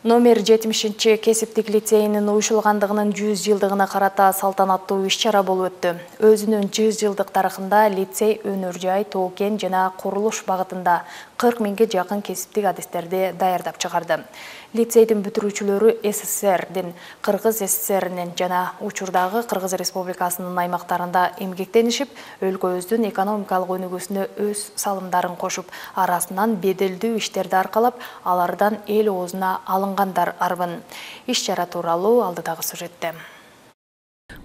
Номер 70 кесиптик лицейинин уюшулгандыгынын 100 жылдыгына карата салтанаттуу иш-чара болуп өттү. Өзүнүн 100 жылдык тарыхында лицей өнөр-жай, тоо-кен жана курулуш багытында 40 миңге жакын кесиптик адистерди даярдап чыгарды. Лицейдин бүтүрүүчүлөрү СССРдин, Кыргыз СССРинин жана учурдагы Кыргыз Республикасынын аймактарында эмгектенишип, өлкөбүздүн экономикалык өнүгүүсүнө өз салымдарын кошуп, арасынан беделдүү иштерди аркалап, алардан эл оозуна алынгандар арбын. Иш-чара тууралуу алдыдагы сюжетте.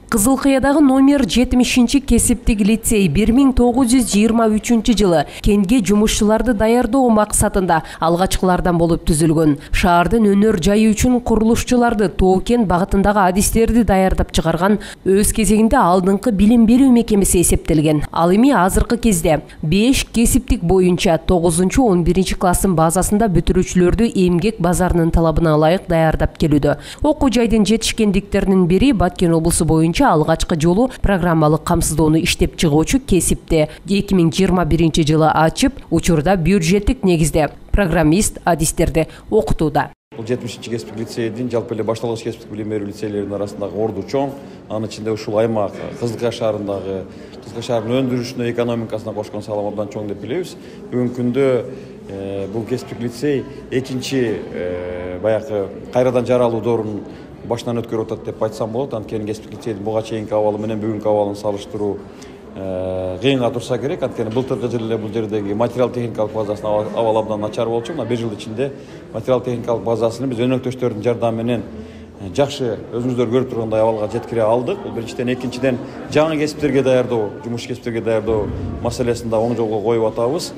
Кызылкыядагы номер 70 кесиптик лицей 1923 жылы кенге жумушчуларды даярдоо максатында алгачкылардан болуп түзүлгөн. Шаардын өнөр жайы үчүн курулушчуларды, тоо-кен багытындагы адистерди даярдап чыгарган өз кезегинде алдыңкы билим берүү мекемеси эсептелген. Ал эми азыркы кезде 5 кесиптик боюнча 9-11 класстын базасында бүтүрүүчүлөрдү эмгек базарынын талабына ылайык даярдап келүүдө. Окуу жайдын жетишкендиктеринин бири Баткен облусу боюнча алгачкы жолу программалык камсыздоону иштеп чыгуучу кесипте 2021 жылы ачып, учурда бюджеттик негизде программист адистерди окутууда. Бул 70 кесиптик лицейдин жалпы эле башталгыч кесиптик билим берүү лицейлеринин арасындагы орду чоң. Анын ичинде ушул аймак Кызылкыя шаарындагы шаардын өндүрүшүнө, экономикасына кошкон салымы абдан чоң деп билебиз. Бүгүнкү күндө бул кесиптик лицей экинчи баягы кайрадан жаралуу доорунун башынан өткөрүп атат деп айтсам болот. Анткени кесиптик лицейдин буга чейинки абалы менен бүгүнкү абалын салыштыруу кыйынга турса керек. Анткени былтыркы жылы эле бул жердеги материал техникалык базасынын абалы абдан начар болчу. Мына 1 жыл ичинде материал техникалык базасын биз өнөктөштөрдүн жардамы менен жакшы өзүңүздөр көрүп тургандай абалга жеткире алдык. Бул биринчиден, экинчиден жаңы кесиптерге даярдоо, жумуш кесиптерге даярдоо маселесин да оң жолго коюп атабыз.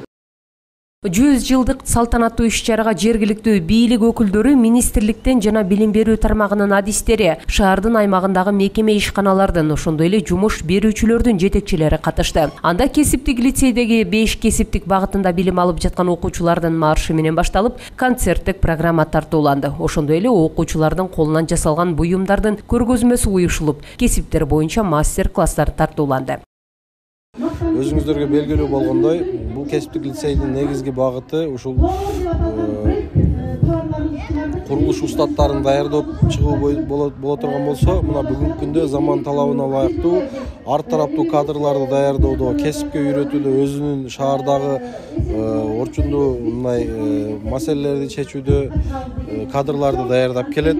100 жылдык салтанаттуу иш-чарага жергиликтүү бийлик өкүлдөрү, министрликтен жана билим берүү тармагынын адистери, шаардын аймагындагы мекеме ишканалардын, ошондой эле жумуш берүүчүлөрдүн жетекчилери катышты. Анда кесиптик лицейдеги 5 кесиптик багытында билим алып жаткан окуучулардын маршы менен башталып, концерттик программа тартууланды. Ошондой эле окуучулардын колунан жасалган буюмдардын көргөзмөсү уюшулуп, кесиптер боюнча мастер-класстар тартууланды. Өзүңүздөргө белгилүү болгондой, бул кесиптик лицейдин негизги багыты ушул курулуш устаттарын даярдап чыгуу боло турган болсо, мына бүгүнкү күндө заман талабына ылайыктуу ар тараптуу кадрларды даярдоодо, кесипке үйрөтүүдө, өзүнүн шаардагы орчундуу мындай маселелерди чечүүдө кадрларды даярдап келет.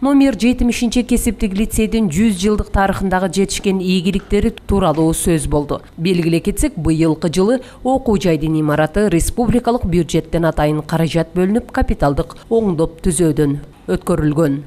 Номер 70 кесиптик лицейдин 100 жылдык тарыхындагы жетишкен ийгиликтери тууралуу сөз болду. Белгилей кетсек, быйылкы жылы окуу жайдын имараты республикалык бюджеттен атайын каражат бөлүнүп, капиталдык оңдоп түзөөдөн өткөрүлгөн.